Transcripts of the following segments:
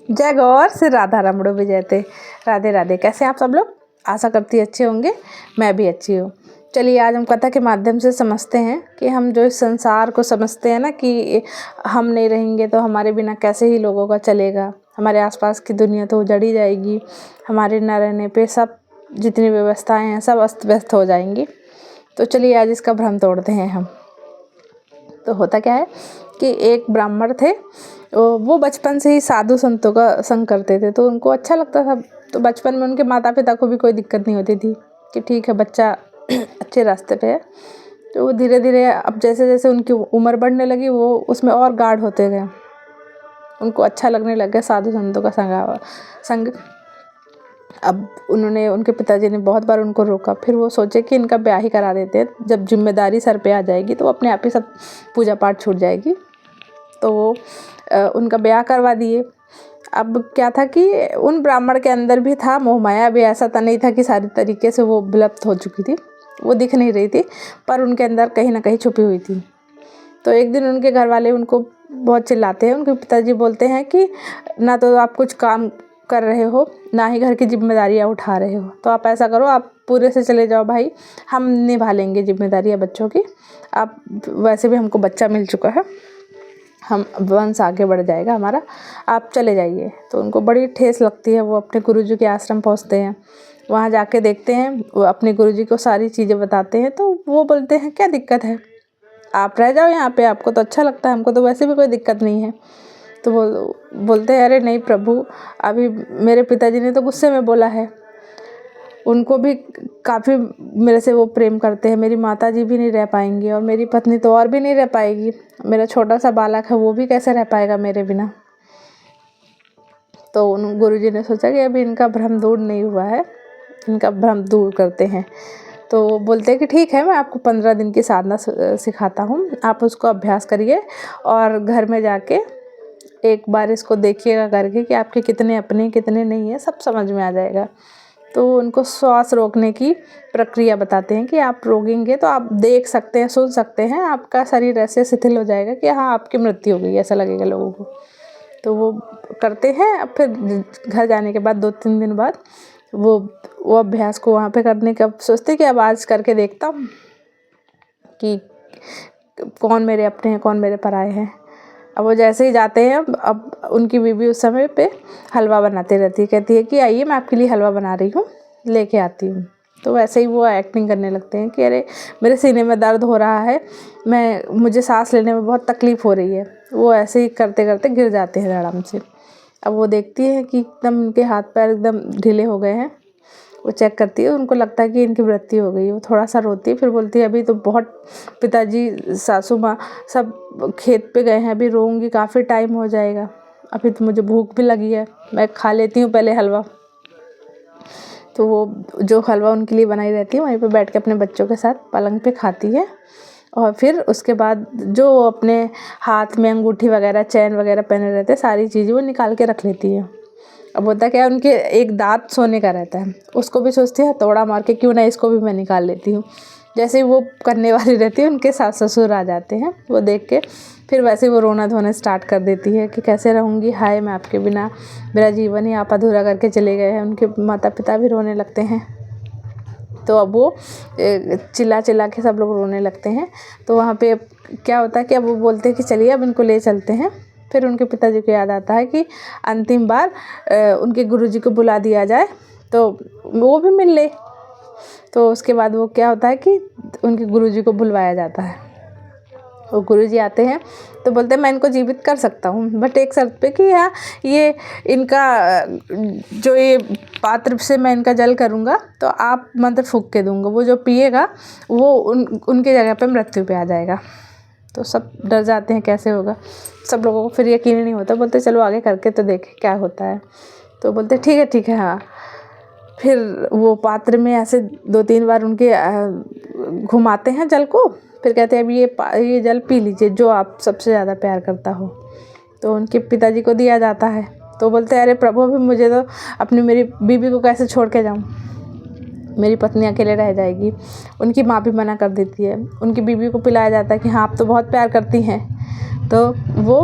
जय गौर श्री राधा रमणो विजयते। राधे राधे। कैसे आप सब लोग? आशा करती अच्छे होंगे। मैं भी अच्छी हूँ। चलिए आज हम कथा के माध्यम से समझते हैं कि हम जो इस संसार को समझते हैं ना कि हम नहीं रहेंगे तो हमारे बिना कैसे ही लोगों का चलेगा, हमारे आसपास की दुनिया तो उजड़ ही जाएगी, हमारे न रहने पे सब जितनी व्यवस्थाएं हैं सब अस्त व्यस्त हो जाएंगी। तो चलिए आज इसका भ्रम तोड़ते हैं हम। तो होता क्या है कि एक ब्राह्मण थे, वो बचपन से ही साधु संतों का संग करते थे, तो उनको अच्छा लगता था। तो बचपन में उनके माता पिता को भी कोई दिक्कत नहीं होती थी कि ठीक है बच्चा अच्छे रास्ते पे है। तो वो धीरे धीरे अब जैसे जैसे उनकी उम्र बढ़ने लगी वो उसमें और गाढ़ होते गए। उनको अच्छा लगने लग गया साधु संतों का संग। अब उनके पिताजी ने बहुत बार उनको रोका, फिर वो सोचे कि इनका ब्याह ही करा देते हैं, जब जिम्मेदारी सर पे आ जाएगी तो अपने आप ही सब पूजा पाठ छूट जाएगी। तो वो उनका ब्याह करवा दिए। अब क्या था कि उन ब्राह्मण के अंदर भी था मोह माया, भी ऐसा तो नहीं था कि सारी तरीके से वो विलुप्त हो चुकी थी, वो दिख नहीं रही थी, पर उनके अंदर कहीं ना कहीं छुपी हुई थी। तो एक दिन उनके घर वाले उनको बहुत चिल्लाते हैं। उनके पिताजी बोलते हैं कि ना तो आप कुछ काम कर रहे हो, ना ही घर की जिम्मेदारियां उठा रहे हो, तो आप ऐसा करो आप पूरे से चले जाओ भाई, हम निभा लेंगे जिम्मेदारियां बच्चों की। आप वैसे भी हमको बच्चा मिल चुका है, हम वंश आगे बढ़ जाएगा हमारा, आप चले जाइए। तो उनको बड़ी ठेस लगती है। वो अपने गुरुजी के आश्रम पहुंचते हैं, वहाँ जाके देखते हैं, वो अपने गुरुजी को सारी चीज़ें बताते हैं। तो वो बोलते हैं क्या दिक्कत है, आप रह जाओ यहाँ पे, आपको तो अच्छा लगता है, हमको तो वैसे भी कोई दिक्कत नहीं है। तो बोलते हैं अरे नहीं प्रभु, अभी मेरे पिताजी ने तो गुस्से में बोला है, उनको भी काफ़ी मेरे से वो प्रेम करते हैं, मेरी माता जी भी नहीं रह पाएंगी और मेरी पत्नी तो और भी नहीं रह पाएगी, मेरा छोटा सा बालक है वो भी कैसे रह पाएगा मेरे बिना। तो उन गुरुजी ने सोचा कि अभी इनका भ्रम दूर नहीं हुआ है, इनका भ्रम दूर करते हैं। तो बोलते हैं कि ठीक है, मैं आपको 15 दिन की साधना सिखाता हूँ, आप उसको अभ्यास करिए और घर में जाके एक बार इसको देखिएगा करके कि आपके कितने अपने कितने नहीं है, सब समझ में आ जाएगा। तो उनको श्वास रोकने की प्रक्रिया बताते हैं कि आप रोकेंगे तो आप देख सकते हैं, सुन सकते हैं, आपका शरीर ऐसे शिथिल हो जाएगा कि हाँ आपकी मृत्यु हो गई, ऐसा लगेगा लोगों को। तो वो करते हैं। अब फिर घर जाने के बाद 2-3 दिन बाद वो अभ्यास को वहाँ पे करने का सोचते कि अब आज करके देखता हूँ कि कौन मेरे अपने हैं कौन मेरे पराए हैं। अब वो जैसे ही जाते हैं, अब उनकी बीवी उस समय पे हलवा बनाते रहती है, कहती है कि आइए मैं आपके लिए हलवा बना रही हूँ, लेके आती हूँ। तो वैसे ही वो एक्टिंग करने लगते हैं कि अरे मेरे सीने में दर्द हो रहा है, मुझे सांस लेने में बहुत तकलीफ़ हो रही है। वो ऐसे ही करते करते गिर जाते हैं धड़ाम से। अब वो देखती है कि एकदम इनके हाथ पैर एकदम ढीले हो गए हैं। वो चेक करती है, उनको लगता है कि इनकी मृत्यु हो गई है। वो थोड़ा सा रोती है, फिर बोलती है अभी तो बहुत पिताजी सासू माँ सब खेत पे गए हैं, अभी रोऊंगी काफ़ी टाइम हो जाएगा, अभी तो मुझे भूख भी लगी है, मैं खा लेती हूँ पहले हलवा। तो वो जो हलवा उनके लिए बनाई रहती है वहीं पे बैठ के अपने बच्चों के साथ पलंग पे खाती है। और फिर उसके बाद जो अपने हाथ में अंगूठी वगैरह चैन वगैरह पहने रहते हैं सारी चीज़ें वो निकाल के रख लेती है। अब होता क्या है, उनके एक दांत सोने का रहता है, उसको भी सोचती है तोड़ा मार के क्यों ना इसको भी मैं निकाल लेती हूँ। जैसे ही वो करने वाली रहती है उनके सास ससुर आ जाते हैं, वो देख के फिर वैसे ही वो रोना धोना स्टार्ट कर देती है कि कैसे रहूँगी, हाय मैं आपके बिना, मेरा जीवन ही आप अधूरा करके चले गए हैं। उनके माता पिता भी रोने लगते हैं। तो अब वो चिल्ला चिल्ला के सब लोग रोने लगते हैं। तो वहाँ पे क्या होता है कि अब वो बोलते हैं कि चलिए अब इनको ले चलते हैं। फिर उनके पिताजी को याद आता है कि अंतिम बार उनके गुरुजी को बुला दिया जाए तो वो भी मिल ले। तो उसके बाद वो क्या होता है कि उनके गुरुजी को बुलवाया जाता है। वो गुरुजी आते हैं तो बोलते हैं मैं इनको जीवित कर सकता हूँ, बट एक शर्त पे कि हाँ ये इनका जो ये पात्र से मैं इनका जल करूँगा तो आप मंत्र फूंक के दूँगा, वो जो पिएगा वो उनके जगह पे मृत्यु पे आ जाएगा। तो सब डर जाते हैं कैसे होगा, सब लोगों को फिर यकीन नहीं होता, बोलते चलो आगे करके तो देखें क्या होता है। तो बोलते ठीक है हाँ। फिर वो पात्र में ऐसे 2-3 बार उनके घुमाते हैं जल को, फिर कहते हैं अब ये जल पी लीजिए जो आप सबसे ज़्यादा प्यार करता हो। तो उनके पिताजी को दिया जाता है। तो बोलते हैं अरे प्रभु अभी मुझे तो मेरी बीबी को कैसे छोड़ के जाऊँ, मेरी पत्नी अकेले रह जाएगी। उनकी माँ भी मना कर देती है। उनकी बीबी को पिलाया जाता है कि हाँ आप तो बहुत प्यार करती हैं। तो वो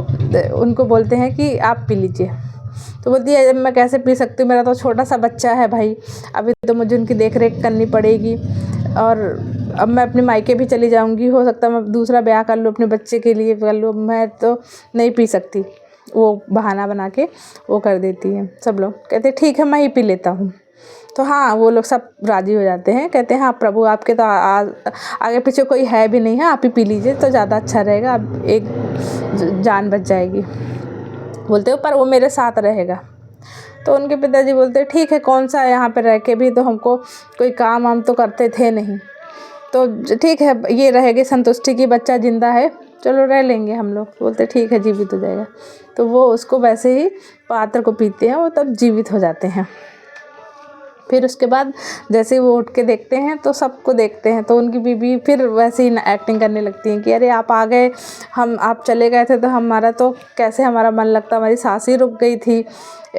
उनको बोलते हैं कि आप पी लीजिए। तो बोलती है मैं कैसे पी सकती हूँ, मेरा तो छोटा सा बच्चा है भाई, अभी तो मुझे उनकी देख रेख करनी पड़ेगी, और अब मैं अपने मायके भी चली जाऊँगी, हो सकता है मैं दूसरा ब्याह कर लूँ, अपने बच्चे के लिए कर लूँ, मैं तो नहीं पी सकती। वो बहाना बना के वो कर देती है। सब लोग कहते ठीक है मैं ही पी लेता हूँ। तो हाँ, वो लोग सब राज़ी हो जाते हैं, कहते हैं हाँ प्रभु आपके तो आगे पीछे कोई है भी नहीं है, आप ही पी लीजिए तो ज़्यादा अच्छा रहेगा, अब एक जान बच जाएगी। बोलते हो पर वो मेरे साथ रहेगा। तो उनके पिताजी बोलते ठीक है, कौन सा यहाँ पे रह के भी तो हमको कोई काम वाम तो करते थे नहीं, तो ठीक है ये रहेगी संतुष्टि की, बच्चा ज़िंदा है, चलो रह लेंगे हम लोग। बोलते ठीक है जीवित हो जाएगा। तो वो उसको वैसे ही पात्र को पीते हैं, वो तब जीवित हो जाते हैं। फिर उसके बाद जैसे वो उठ के देखते हैं तो सबको देखते हैं, तो उनकी बीवी फिर वैसे ही एक्टिंग करने लगती हैं कि अरे आप आ गए, आप चले गए थे तो हमारा तो कैसे हमारा मन लगता, हमारी सांस ही रुक गई थी,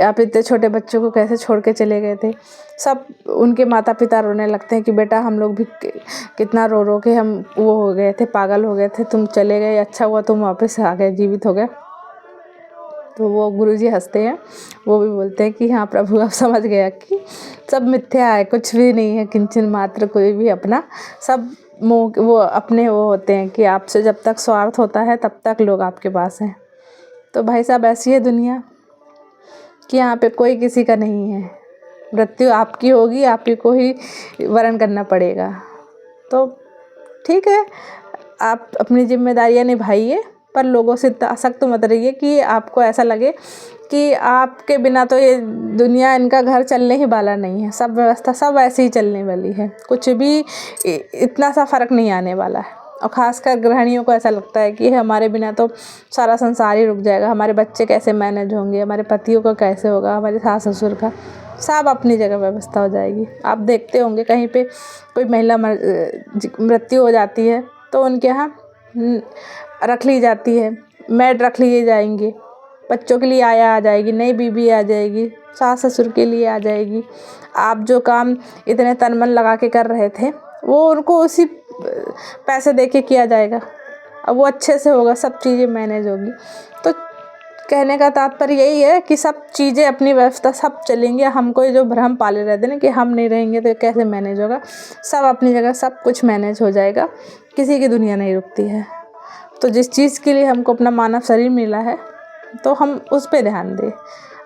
आप इतने छोटे बच्चों को कैसे छोड़ के चले गए थे। सब उनके माता पिता रोने लगते हैं कि बेटा हम लोग भी कितना रो रो के हम वो हो गए थे, पागल हो गए थे, तुम चले गए, अच्छा हुआ तुम वापस आ गए, जीवित हो गए। तो वो गुरुजी हंसते हैं, वो भी बोलते हैं कि हाँ प्रभु आप समझ गया कि सब मिथ्या है, कुछ भी नहीं है, किंचन मात्र कोई भी अपना, सब मोह वो अपने वो होते हैं कि आपसे जब तक स्वार्थ होता है तब तक लोग आपके पास हैं। तो भाई साहब ऐसी है दुनिया कि यहाँ पे कोई किसी का नहीं है, मृत्यु आपकी होगी, आप ही को ही वरण करना पड़ेगा। तो ठीक है, आप अपनी जिम्मेदारियाँ निभाइए, पर लोगों से इतना सख्त मत रहिए कि आपको ऐसा लगे कि आपके बिना तो ये दुनिया, इनका घर चलने ही वाला नहीं है, सब व्यवस्था सब ऐसे ही चलने वाली है, कुछ भी इतना सा फ़र्क नहीं आने वाला है। और ख़ासकर गृहिणियों को ऐसा लगता है कि हमारे बिना तो सारा संसार ही रुक जाएगा, हमारे बच्चे कैसे मैनेज होंगे, हमारे पतियों का कैसे होगा, हमारे सास ससुर का, सब अपनी जगह व्यवस्था हो जाएगी। आप देखते होंगे कहीं पे कोई महिला मृत्यु हो जाती है तो उनके यहाँ रख ली जाती है, मेड रख लिए जाएंगे, बच्चों के लिए आया आ जाएगी, नई बीबी आ जाएगी, सास ससुर के लिए आ जाएगी। आप जो काम इतने तन मन लगा के कर रहे थे वो उनको उसी पैसे दे के किया जाएगा, अब वो अच्छे से होगा, सब चीज़ें मैनेज होगी। तो कहने का तात्पर्य यही है कि सब चीज़ें अपनी व्यवस्था सब चलेंगे, हमको ये जो भ्रम पाले रहते हैं कि हम नहीं रहेंगे तो कैसे मैनेज होगा, सब अपनी जगह सब कुछ मैनेज हो जाएगा, किसी की दुनिया नहीं रुकती है। तो जिस चीज़ के लिए हमको अपना मानव शरीर मिला है तो हम उस पे ध्यान दें।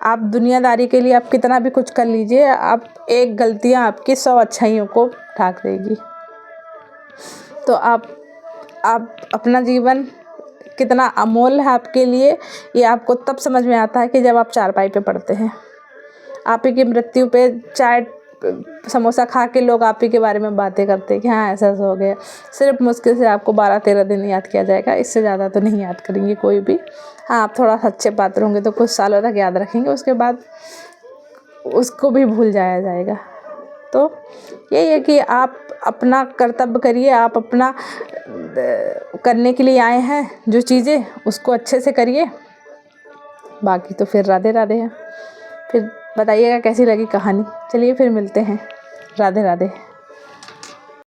आप दुनियादारी के लिए आप कितना भी कुछ कर लीजिए, आप एक गलतियाँ आपकी 100 अच्छाइयों को ढाक देगी। तो आप अपना जीवन कितना अमूल्य है आपके लिए, ये आपको तब समझ में आता है कि जब आप चारपाई पे पड़ते हैं। आप ही की मृत्यु पे चाय समोसा खा के लोग आप ही के बारे में बातें करते हैं कि हाँ ऐसा हो गया। सिर्फ मुश्किल से आपको 12-13 दिन याद किया जाएगा, इससे ज़्यादा तो नहीं याद करेंगे कोई भी। हाँ, आप थोड़ा सच्चे पात्र होंगे तो कुछ सालों तक याद रखेंगे, उसके बाद उसको भी भूल जाया जाएगा। तो यही है कि आप अपना कर्तव्य करिए, आप अपना करने के लिए आए हैं जो चीज़ें, उसको अच्छे से करिए, बाकी तो फिर राधे राधे है। फिर बताइएगा कैसी लगी कहानी। चलिए फिर मिलते हैं, राधे राधे।